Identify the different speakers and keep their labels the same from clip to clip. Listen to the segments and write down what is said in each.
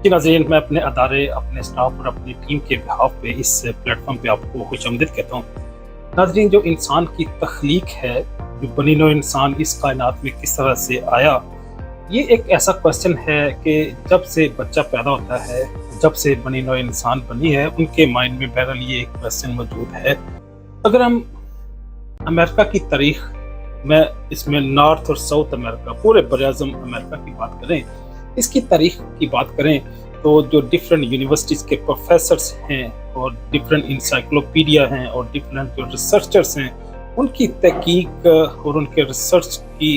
Speaker 1: जी नाज़रीन, मैं अपने अदारे, अपने स्टाफ और अपनी टीम के बिहाफ पे इस प्लेटफॉर्म पे आपको खुशामदीद कहता हूँ। नाज़रीन, जो इंसान की तख्लीक है, जो बनी नौ इंसान इस कायनात में किस तरह से आया, ये एक ऐसा क्वेश्चन है कि जब से बच्चा पैदा होता है, जब से बनी नौ इंसान बनी है, उनके माइंड में बहरहाल ये एक क्वेश्चन मौजूद है। अगर हम अमेरिका की तारीख में इसमें नॉर्थ और साउथ अमेरिका, पूरे बराज़म अमेरिका की बात करें, इसकी तारीख की बात करें तो जो डिफरेंट यूनिवर्सिटीज़ के प्रोफेसर्स हैं और डिफरेंट इंसाइक्लोपीडिया हैं और डिफरेंट जो रिसर्चर्स हैं, उनकी तहकीक और उनके रिसर्च की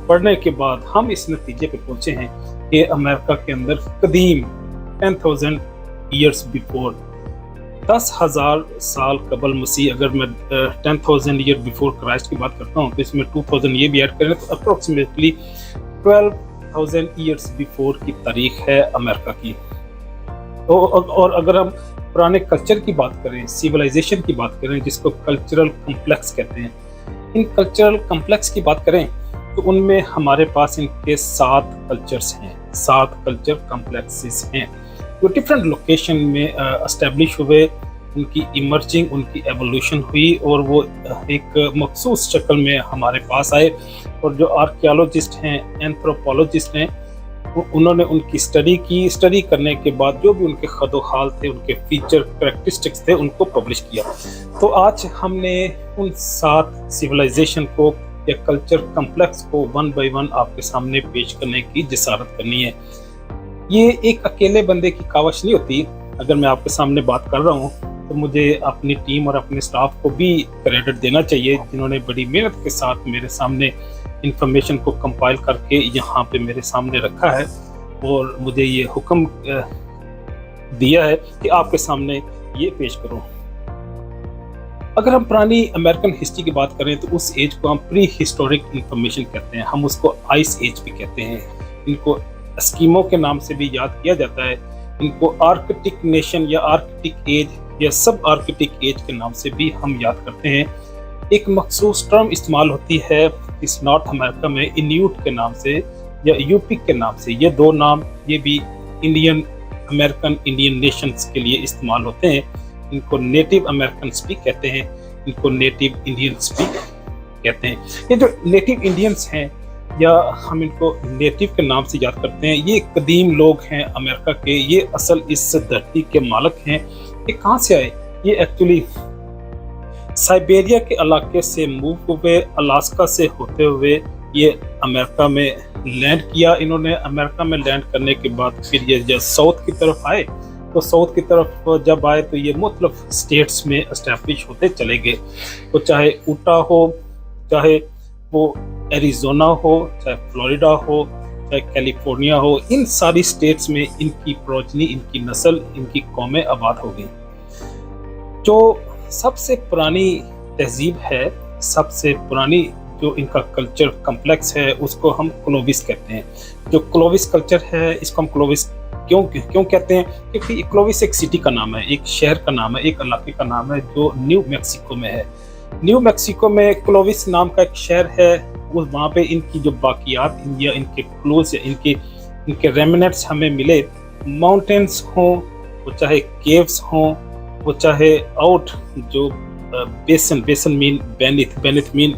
Speaker 1: पढ़ने के बाद हम इस नतीजे पे पहुँचे हैं कि अमेरिका के अंदर कदीम 10,000 ईयर्स बिफोर, 10,000 साल कबल मसीह, अगर मैं 10,000 ईयर बिफोर क्राइस्ट की बात करता हूँ तो इसमें 2,000 ये भी ऐड करें तो अप्रोक्सीमेटली 12,000 ईयर्स बिफोर की तारीख है अमेरिका की। तो और अगर हम पुराने कल्चर की बात करें, सिविलाइजेशन की बात करें, जिसको कल्चरल कम्प्लेक्स कहते हैं, इन कल्चरल कम्प्लेक्स की बात करें तो उनमें हमारे पास इनके 7 कल्चर्स हैं, 7 कल्चर कम्प्लेक्सेस हैं जो डिफरेंट लोकेशन में एस्टेब्लिश हुए, उनकी इमर्जिंग, उनकी एवोल्यूशन हुई और वो एक मखसूस शक्ल में हमारे पास आए। और जो आर्कियोलॉजिस्ट हैं, एंथ्रोपोलॉजिस्ट हैं, उन्होंने उनकी स्टडी करने के बाद जो भी उनके खदोखाल थे, उनके फीचर करैक्टरिस्टिक्स थे, उनको पब्लिश किया। तो आज हमने उन 7 सिविलाइजेशन को या कल्चर कम्प्लेक्स को वन बाय वन आपके सामने पेश करने की जिसारत करनी है। ये एक अकेले बंदे की कावश नहीं होती। अगर मैं आपके सामने बात कर रहा हूँ तो मुझे अपनी टीम और अपने स्टाफ को भी क्रेडिट देना चाहिए, जिन्होंने बड़ी मेहनत के साथ मेरे सामने इंफॉर्मेशन को कंपाइल करके यहाँ पे मेरे सामने रखा है और मुझे ये हुक्म दिया है कि आपके सामने ये पेश करूँ। अगर हम पुरानी अमेरिकन हिस्ट्री की बात करें तो उस एज को हम प्री हिस्टोरिक इंफॉर्मेशन कहते हैं, हम उसको आइस एज भी कहते हैं। इनको एस्किमो के नाम से भी याद किया जाता है, इनको आर्कटिक नेशन या आर्कटिक एज या सब आर्कटिक एज के नाम से भी हम याद करते हैं। एक मखसूस टर्म इस्तेमाल होती है इस नॉर्थ अमेरिका में इन्यूट के नाम से या यूपिक के नाम से। ये 2 नाम ये भी इंडियन अमेरिकन इंडियन नेशंस के लिए इस्तेमाल होते हैं। इनको नेटिव अमेरिकन भी कहते हैं, इनको नेटिव इंडियंस भी कहते हैं। ये जो नेटिव इंडियंस हैं या हम इनको नेटिव के नाम से याद करते हैं, ये कदीम लोग हैं अमेरिका के। ये असल इस धरती के मालिक हैं। ये कहाँ से आए? ये एक्चुअली साइबेरिया के इलाके से मूव हुए, अलास्का से होते हुए ये अमेरिका में लैंड किया। इन्होंने अमेरिका में लैंड करने के बाद फिर ये जब साउथ की तरफ आए तो साउथ की तरफ जब आए तो ये मुख्तलिफ स्टेट्स में एस्टैब्लिश होते चले गए। तो चाहे ऊटा हो, चाहे वो एरिज़ोना हो, चाहे फ्लोरिडा हो, चाहे कैलिफोर्निया हो, इन सारी स्टेट्स में इनकी प्रोजनी, इनकी नस्ल, इनकी कौमें आबाद हो गई। जो सबसे पुरानी तहजीब है, सबसे पुरानी जो इनका कल्चर कम्प्लेक्स है, उसको हम क्लोविस कहते हैं। जो क्लोविस कल्चर है, इसको हम क्लोविस क्यों कहते हैं? क्योंकि क्लोविस एक सिटी का नाम है, एक शहर का नाम है, एक इलाके का नाम है जो न्यू मैक्सिको में है। न्यू मैक्सिको में क्लोविस नाम का एक शहर है। वहाँ पे इनकी जो बाकियात या इनके क्लोज या इनके रेमिनेंट्स हमें मिले। माउंटेन्स हों, वो चाहे केव्स हों, वो चाहे आउट जो बेसन मीन बेनिथ मीन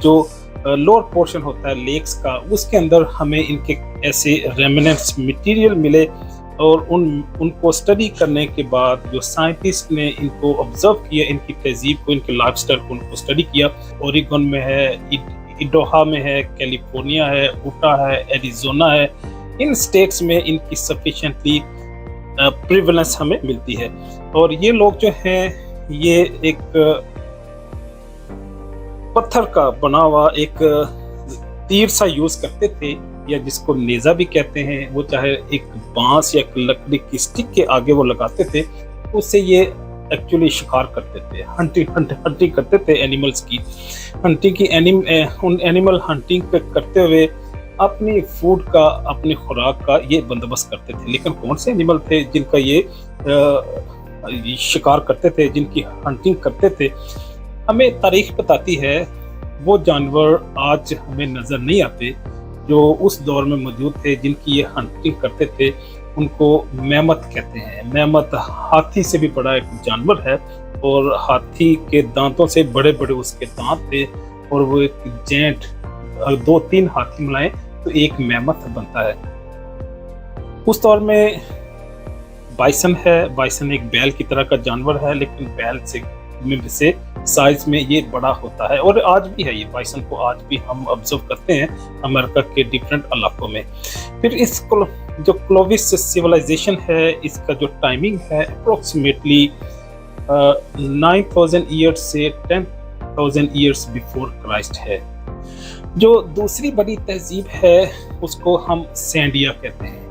Speaker 1: जो लोअर पोर्शन होता है लेक्स का, उसके अंदर हमें इनके ऐसे रेमिनेंट्स मटेरियल मिले। और उनको स्टडी करने के बाद जो साइंटिस्ट ने इनको ऑब्जर्व किया, इनकी तहजीब को, इनके लाइफस्टाइल को उनको स्टडी किया। ओरेगन में है, इडोहा में है, कैलिफोर्निया है, ऊटा है, एरिज़ोना है, इन स्टेट्स में इनकी सफिशिएंटली प्रिवलेंस हमें मिलती है। और ये लोग जो हैं, ये एक पत्थर का बना हुआ एक तीर सा यूज करते थे, या जिसको नेजा भी कहते हैं। वो चाहे एक बांस या लकड़ी की स्टिक के आगे वो लगाते थे, उससे ये एक्चुअली शिकार करते थे, हंटिंग करते थे एनिमल्स की। एनिमल हंटिंग करते हुए अपनी फूड का, अपनी खुराक का ये बंदोबस्त करते थे। लेकिन कौन से एनिमल थे जिनका ये शिकार करते थे, जिनकी हंटिंग करते थे? हमें तारीख बताती है वो जानवर आज हमें नज़र नहीं आते जो उस दौर में मौजूद थे, जिनकी ये हंटिंग करते थे। उनको मैमथ कहते हैं। मैमथ हाथी से भी बड़ा एक जानवर है और हाथी के दांतों से बड़े बड़े उसके दांत थे और वो एक जेंट 2-3 हाथी मिलाएं तो एक मैमथ बनता है। उस दौर में बाइसन है। बाइसन एक बैल की तरह का जानवर है, लेकिन बैल से साइज में ये बड़ा होता है और आज भी है। ये बाइसन को आज भी हम ऑब्जर्व करते हैं अमेरिका के डिफरेंट इलाकों में। फिर इस जो क्लोविस सिविलाइजेशन है, इसका जो टाइमिंग है अप्रोक्सीमेटली 9000 ईयर्स से 10,000 ईयर्स बिफोर क्राइस्ट है। जो दूसरी बड़ी तहजीब है उसको हम सैंडिया कहते हैं।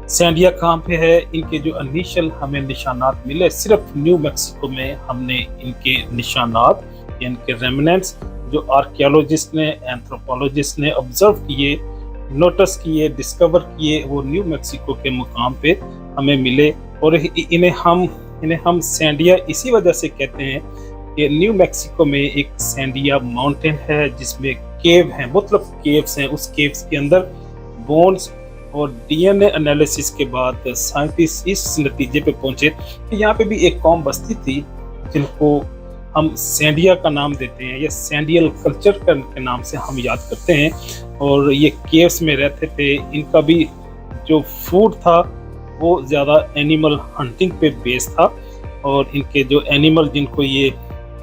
Speaker 1: सैंडिया कहाँ पे है? इनके जो इनिशियल हमें निशानात मिले सिर्फ न्यू मैक्सिको में हमने इनके निशानात, इनके रेमिनेंट्स जो आर्कियोलॉजिस्ट ने, एंथ्रोपोलॉजिस्ट ने ऑब्जर्व किए, नोटिस किए, डिस्कवर किए, वो न्यू मैक्सिको के मुकाम पे हमें मिले। और इन्हें हम सैंडिया इसी वजह से कहते हैं कि न्यू मैक्सिको में एक सैंडिया माउंटेन है जिसमें केव हैं, मतलब केव्स हैं। उस केव्स के अंदर बोन्स और डीएनए एनालिसिस के बाद साइंटिस्ट इस नतीजे पे पहुंचे कि यहाँ पे भी एक कौम बस्ती थी जिनको हम सैंडिया का नाम देते हैं या सैंडियल कल्चर के नाम से हम याद करते हैं। और ये केव्स में रहते थे। इनका भी जो फूड था वो ज़्यादा एनिमल हंटिंग पे बेस्ड था और इनके जो एनिमल जिनको ये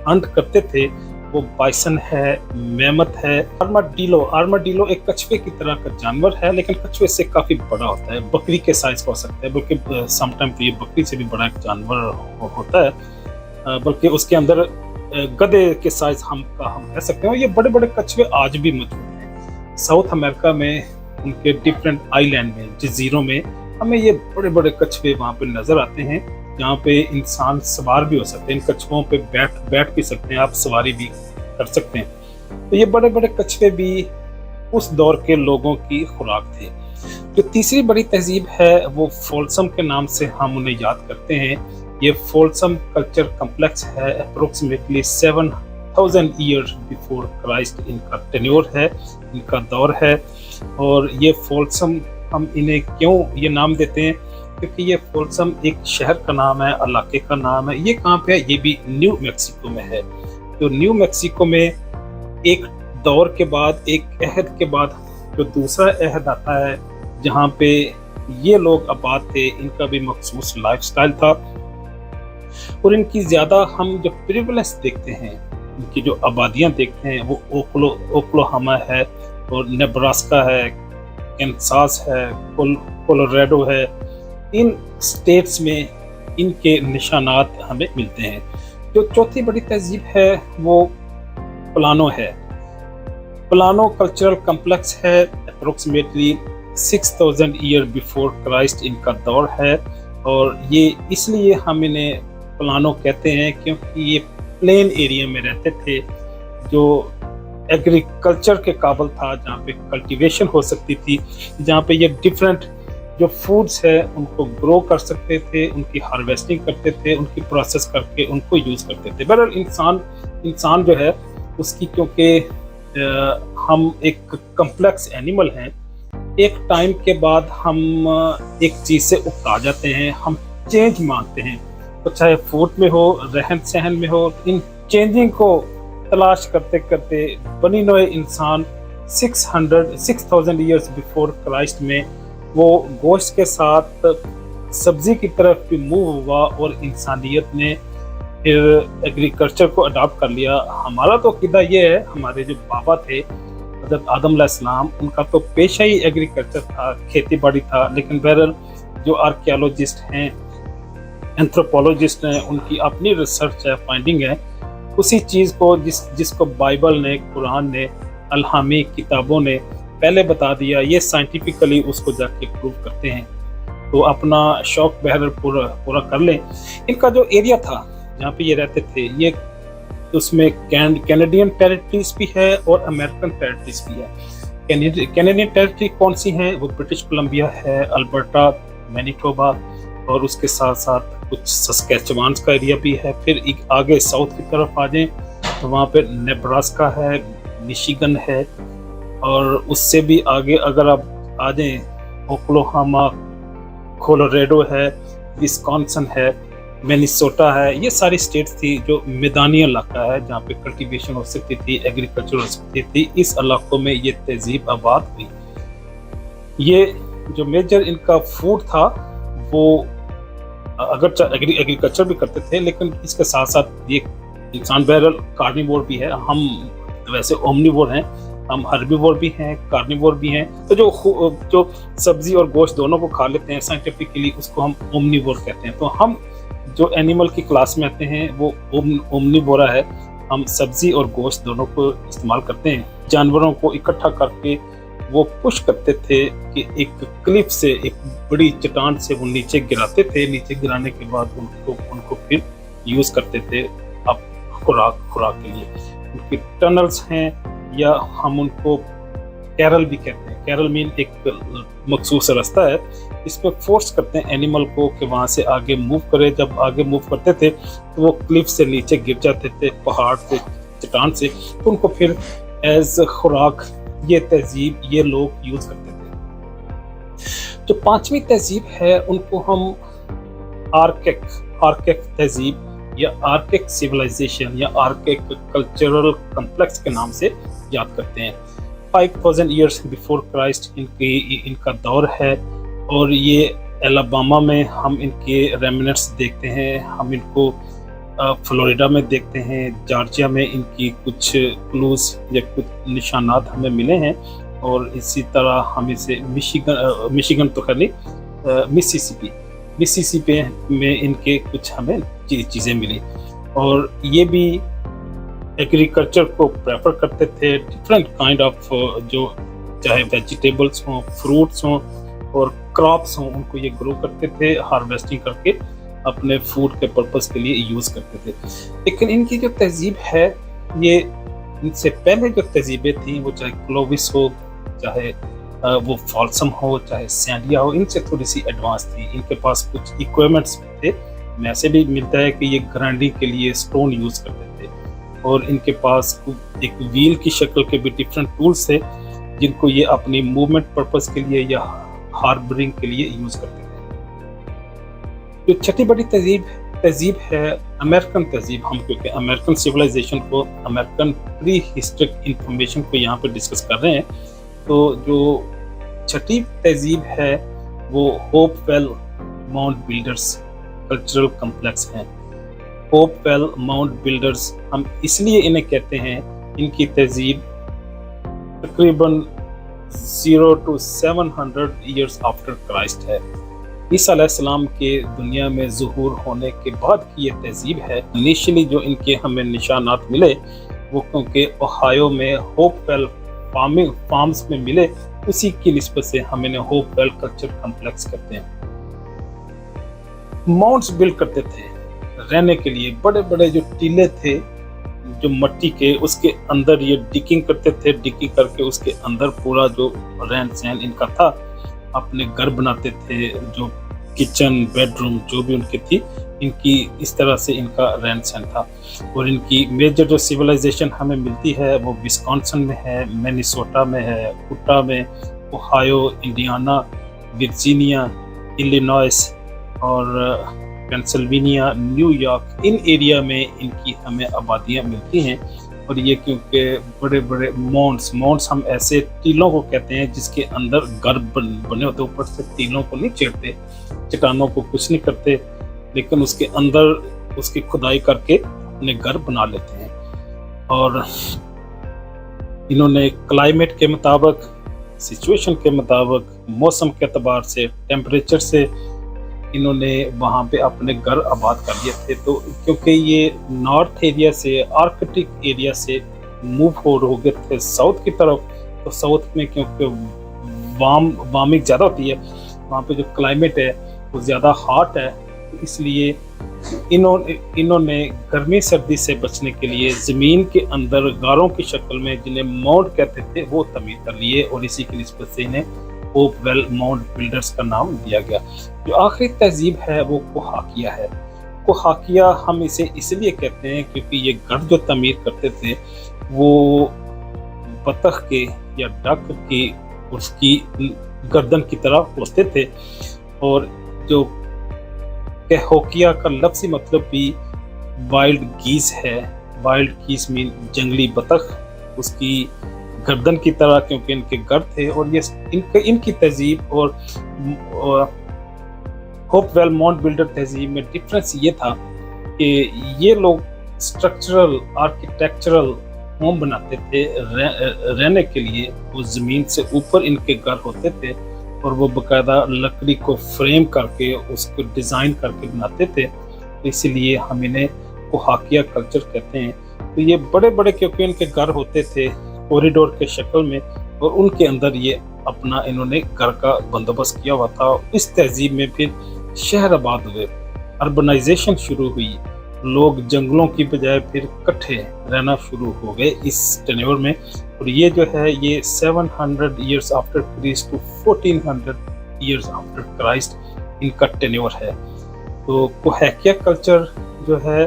Speaker 1: हंट करते थे वो बाइसन है, मैमथ है, आर्माडीलो एक कछुए की तरह का जानवर है, लेकिन कछुए से काफी बड़ा होता है, बकरी के साइज का हो सकता है, बल्कि समटाइम तो ये बकरी से भी बड़ा एक जानवर होता है, बल्कि उसके अंदर गधे के साइज हम कह सकते हैं। ये बड़े बड़े कछुए आज भी मौजूद हैं साउथ अमेरिका में, उनके डिफरेंट आइलैंड में, जजीरों में हमें ये बड़े बड़े कछुए वहाँ पे नजर आते हैं जहाँ पे इंसान सवार भी हो सकते हैं। इन कछुओं पे बैठ भी सकते हैं, आप सवारी भी कर सकते हैं। तो ये बड़े बड़े कछुए भी उस दौर के लोगों की खुराक थे। जो तीसरी बड़ी तहजीब है वो फोल्सम के नाम से हम उन्हें याद करते हैं। ये फोल्सम कल्चर कम्प्लेक्स है, अप्रोक्सीमेटली 7000 ईयर्स बिफोर क्राइस्ट इनका टेन्योर है, इनका दौर है। और ये फोल्सम हम इन्हें क्यों ये नाम देते हैं? क्योंकि ये फोल्सम एक शहर का नाम है, इलाके का नाम है। ये कहाँ पे है? ये भी न्यू मैक्सिको में है। तो न्यू मैक्सिको में एक दौर के बाद, एक अहद के बाद जो दूसरा अहद आता है जहाँ पे ये लोग आबाद थे, इनका भी मखसूस लाइफस्टाइल था और इनकी ज़्यादा हम जो प्रिविलेंस देखते हैं, इनकी जो आबादियाँ देखते हैं वो ओक्लाहोमा है और नेब्रास्का है, कैंसास है, कोलोराडो है। इन स्टेट्स में इनके निशानात हमें मिलते हैं। जो चौथी बड़ी तहजीब है वो प्लानो है। प्लानो कल्चरल कम्प्लेक्स है, अप्रोक्सीमेटली 6000 ईयर बिफोर क्राइस्ट इनका दौर है। और ये इसलिए हम इन्हें प्लानो कहते हैं क्योंकि ये प्लेन एरिया में रहते थे जो एग्रीकल्चर के काबिल था, जहाँ पे कल्टीवेशन हो सकती थी, जहाँ पे ये डिफरेंट जो फूड्स है उनको ग्रो कर सकते थे, उनकी हार्वेस्टिंग करते थे, उनकी प्रोसेस करके उनको यूज़ करते थे। बहरहाल इंसान जो है उसकी, क्योंकि हम एक कम्प्लेक्स एनिमल हैं, एक टाइम के बाद हम एक चीज़ से उकता जाते हैं, हम चेंज मांगते हैं, तो चाहे फूड में हो, रहन सहन में हो। इन चेंजिंग को तलाश करते करते बनी नोए इंसान 6000 ईयर्स बिफोर क्राइस्ट में वो गोश्त के साथ सब्जी की तरफ भी मूव हुआ और इंसानियत ने फिर एग्रीकल्चर को अडॉप्ट कर लिया। हमारा तो अक़ीदा ये है, हमारे जो बाबा थे हज़रत आदम अलैहिस्सलाम, उनका तो पेशा ही एग्रीकल्चर था, खेती बाड़ी था। लेकिन बहरहाल जो आर्कियोलॉजिस्ट हैं, एंथ्रोपोलॉजिस्ट हैं, उनकी अपनी रिसर्च है, फाइंडिंग है, उसी चीज़ को जिसको बाइबल ने, कुरान ने, अलहामी किताबों ने पहले बता दिया, ये साइंटिफिकली उसको जाके प्रूव करते हैं। तो अपना शौक बहरहाल पूरा कर लें। इनका जो एरिया था जहाँ पे ये रहते थे, ये उसमें कैनेडियन टेरिटरीज भी है और अमेरिकन टेरिटरीज भी है। कैनेडियन टेरिटरी कौन सी हैं? वो ब्रिटिश कोलंबिया है, अल्बर्टा, मैनिटोबा और उसके साथ साथ कुछ सस्केचुआन का एरिया भी है। फिर एक आगे साउथ की तरफ आ जाएं तो वहाँ पे नेब्रास्का है, मिशिगन है, और उससे भी आगे अगर आप आ जाएं ओक्लाहोमा, कोलोराडो है, विस्कॉन्सन है, मिनेसोटा है। ये सारी स्टेट्स थी जो मैदानी इलाका है जहाँ पे कल्टीवेशन हो सकती थी, एग्रीकल्चर हो सकती थी। इस इलाकों में ये तहजीब आबाद हुई। ये जो मेजर इनका फूड था वो अगर एग्रीकल्चर भी करते थे, लेकिन इसके साथ साथ ये इंसान बहरहाल कार्निवोर भी है। हम वैसे ओमनिवोर हैं, हम हर्बीवोर भी हैं, कार्निवोर भी हैं। तो जो सब्जी और गोश्त दोनों को खा लेते हैं, साइंटिफिकली उसको हम ओमनिवोर कहते हैं। तो हम जो एनिमल की क्लास में आते हैं वो ओमनिवोरा है। हम सब्जी और गोश्त दोनों को इस्तेमाल करते हैं। जानवरों को इकट्ठा करके वो पुश करते थे कि एक क्लिफ से, एक बड़ी चट्टान से वो नीचे गिराते थे। नीचे गिराने के बाद उनको फिर यूज करते थे अब खुराक के लिए। उनकी टनल्स हैं या हम उनको कैरल भी कहते हैं। कैरल मीन एक मखसूस रास्ता है, इस पर फोर्स करते हैं एनिमल को कि वहाँ से आगे मूव करे। जब आगे मूव करते थे तो वो क्लिफ से नीचे गिर जाते थे, पहाड़ से, चट्टान से। तो उनको फिर एज खुराक ये तहजीब ये लोग यूज करते थे। जो पांचवी तहजीब है उनको हम आर्किक तहजीब या आर्किक सिविलाइजेशन या आर्किक कल्चरल कम्प्लेक्स के नाम से याद करते हैं। 5000 ईयर्स बिफोर क्राइस्ट इनका दौर है और ये एलाबामा में हम इनके रेमिनेंट्स देखते हैं। हम इनको फ्लोरिडा में देखते हैं, जॉर्जिया में इनकी कुछ क्लूज या कुछ निशानात हमें मिले हैं। और इसी तरह हम इसे मिशिगन तो खैर नहीं, मिसिसिपी में इनके कुछ हमें चीज़ें मिली। और ये भी एग्रीकल्चर को प्रेफर करते थे। डिफरेंट काइंड ऑफ जो चाहे वेजिटेबल्स हों, फ्रूट्स हों और क्रॉप्स हों, उनको ये ग्रो करते थे, हार्वेस्टिंग करके अपने फूड के पर्पस के लिए यूज़ करते थे। लेकिन इनकी जो तहजीब है, ये इनसे पहले जो तहजीबें थी, वो चाहे क्लोविस हो, चाहे वो फॉल्सम हो, चाहे सैंडिया हो, इनसे थोड़ी सी एडवांस थी। इनके पास कुछ इक्विपमेंट्स थे। में से भी मिलता है कि ये ग्राइंडिंग के लिए स्टोन यूज़ करते थे। और इनके पास एक व्हील की शक्ल के भी डिफरेंट टूल्स थे जिनको ये अपनी मूवमेंट पर्पस के लिए या हार्बरिंग के लिए यूज़ करते थे। जो छठी बड़ी तहजीब है अमेरिकन तहजीब। हम क्योंकि अमेरिकन सिविलाइजेशन को, अमेरिकन प्री हिस्ट्रिक इंफॉर्मेशन को यहाँ पे डिस्कस कर रहे हैं, तो जो छठी तहजीब है वो Hopewell mount builders cultural complex हैं। होपवेल माउंट बिल्डर्स हम इसलिए इन्हें कहते हैं, इनकी तहजीब तकरीबन 0 to 700 ईयर्स आफ्टर क्राइस्ट है। ईसा अलैहिस्सलाम के दुनिया में ज़ुहूर होने के बाद की ये तहजीब है। इनिशियली जो इनके हमें निशानात मिले वो क्योंकि ओहायो में होपवेल फार्म्स में मिले, उसी की निस्बत से हम इन्हें होपवेल कल्चर कम्प्लेक्स कहते हैं। माउंट्स बिल्ड करते थे रहने के लिए, बड़े बड़े जो टीले थे जो मट्टी के, उसके अंदर ये डिगिंग करते थे। डिगिंग करके उसके अंदर पूरा जो रहन सहन इनका था, अपने घर बनाते थे, जो किचन, बेडरूम जो भी उनकी थी, इनकी इस तरह से इनका रहन सहन था। और इनकी मेजर जो सिविलाइजेशन हमें मिलती है वो विस्कॉन्सन में है, मिनेसोटा में है, उटा में, ओहायो, इंडियाना, वर्जीनिया, इलिनॉइस और पेंसिल्वेनिया, न्यूयॉर्क, इन एरिया में इनकी हमें आबादियाँ मिलती हैं। और ये क्योंकि बड़े बड़े माउंट्स हम ऐसे टीलों को कहते हैं जिसके अंदर घर बने होते, ऊपर से टीलों को नहीं चेरते, चट्टानों को कुछ नहीं करते, लेकिन उसके अंदर उसकी खुदाई करके अपने घर बना लेते हैं। और इन्होंने क्लाइमेट के मुताबिक, सिचुएशन के मुताबिक, मौसम के एतबार से, टेम्परेचर से इन्होंने वहाँ पे अपने घर आबाद कर लिए थे। तो क्योंकि ये नॉर्थ एरिया से, आर्कटिक एरिया से मूव हो गए थे साउथ की तरफ, तो साउथ में क्योंकि वार्मिंग ज़्यादा होती है, वहाँ पे जो क्लाइमेट है वो ज़्यादा हॉट है, तो इसलिए इन्होंने गर्मी सर्दी से बचने के लिए ज़मीन के अंदर गारों की शक्ल में, जिन्हें माउंट कहते थे, वो तमीर कर लिए। और इसी की निस्बत से इन्हें होपवेल माउंट बिल्डर्स का नाम दिया गया। जो आखिरी तहजीब है वो कोहाकिया है। कोहाकिया हम इसे इसलिए कहते हैं क्योंकि ये घर जो तमीर करते थे वो बतख के या डक की उसकी गर्दन की तरह होते थे। और जो कैहोकिया का लफ्ज़ी मतलब भी वाइल्ड गीज़ है। वाइल्ड गीज़ मीन जंगली बतख, उसकी गर्दन की तरह, क्योंकि इनके गर थे। और ये इनकी तहजीब और होपवेल माउंट बिल्डर तहजीब में डिफरेंस ये था कि ये लोग स्ट्रक्चरल आर्किटेक्चरल होम बनाते थे रहने के लिए। वो ज़मीन से ऊपर इनके घर होते थे और वो बाकायदा लकड़ी को फ्रेम करके उसको डिज़ाइन करके बनाते थे। तो इसीलिए हम इन्हें कोहाकिया कल्चर कहते हैं। तो ये बड़े बड़े क्योंकि इनके घर होते थे कॉरिडोर के शक्ल में, और उनके अंदर ये अपना इन्होंने घर का बंदोबस्त किया हुआ था। इस तहजीब में फिर शहर आबाद हुए, अर्बनाइजेशन शुरू हुई, लोग जंगलों की बजाय फिर इकट्ठे रहना शुरू हो गए इस टेन्योर में। और ये जो है ये 700 years after Christ to 1400 years after Christ इनका टेन्योर है। तो कोहाकिया कल्चर जो है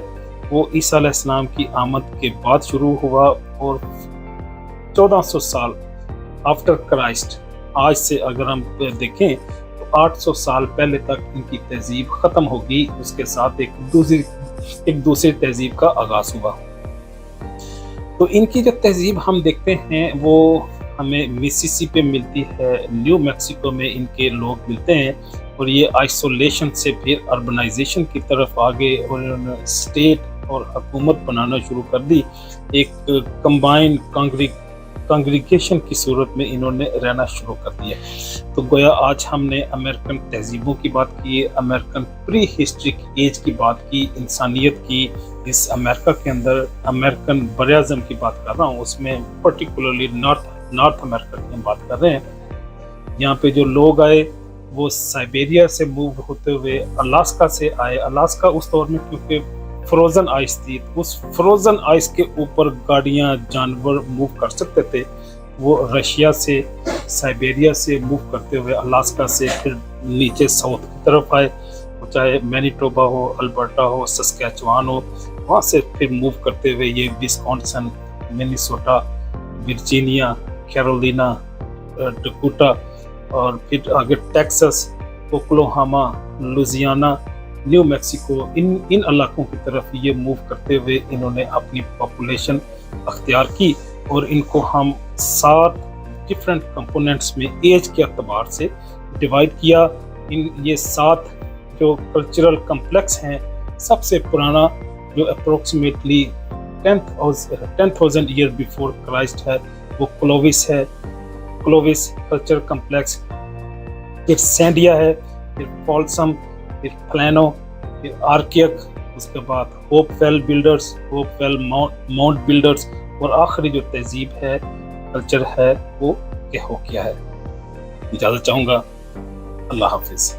Speaker 1: वो ईसा अलैहिस्सलाम की आमद के बाद शुरू हुआ और 1400 साल आफ्टर क्राइस्ट, आज से अगर हम देखें तो 800 साल पहले तक इनकी तहजीब ख़त्म होगी। उसके साथ एक दूसरी तहजीब का आगाज़ हुआ। तो इनकी जो तहजीब हम देखते हैं वो हमें मिसिसिपी मिलती है, न्यू मैक्सिको में इनके लोग मिलते हैं। और ये आइसोलेशन से फिर अर्बनाइजेशन की तरफ आगे और इन्होंने स्टेट और हुकूमत बनाना शुरू कर दी। एक कंबाइन कांग्रीगेशन की सूरत में इन्होंने रहना शुरू कर दिया। तो गोया आज हमने अमेरिकन तहजीबों की बात की, अमेरिकन प्री हिस्ट्रिक एज की बात की, इंसानियत की। इस अमेरिका के अंदर अमेरिकन बरआज़म की बात कर रहा हूँ, उसमें पर्टिकुलरली नॉर्थ अमेरिका की हम बात कर रहे हैं। यहाँ पे जो लोग आए वो साइबेरिया से मूव होते हुए अलास्का से आए। अलास्का उस दौर में क्योंकि फ्रोजन आइस थी, उस फ्रोजन आइस के ऊपर गाड़ियाँ जानवर मूव कर सकते थे। वो रशिया से साइबेरिया से मूव करते हुए अलास्का से फिर नीचे साउथ की तरफ आए, चाहे मैनीटोबा हो, अल्बर्टा हो, सस्कैचुआन हो, वहाँ से फिर मूव करते हुए ये Wisconsin, Minnesota, Virginia, Carolina, Dakota और फिर आगे Texas, Oklahoma, Louisiana, New Mexico, इन इलाकों की तरफ ये मूव करते हुए इन्होंने अपनी पॉपुलेशन अख्तियार की। और इनको हम 7 डिफरेंट कंपोनेंट्स में एज के अतबार से डिवाइड किया। ये 7 जो कल्चरल कम्प्लेक्स हैं, सबसे पुराना जो अप्रोक्सीमेटली 10,000 ईयर बिफोर क्राइस्ट है वो क्लोविस है, क्लोविस कल्चर कम्प्लेक्स। फिर सैंडिया है, फिर फॉल्सम, फिर प्लानो, फिर आर्कियक, उसके बाद Hopewell builders, Hopewell mount builders, और आखिरी जो तहजीब है कल्चर है वो कैहोकिया है। इजाज़त चाहूँगा। अल्लाह हाफिज़।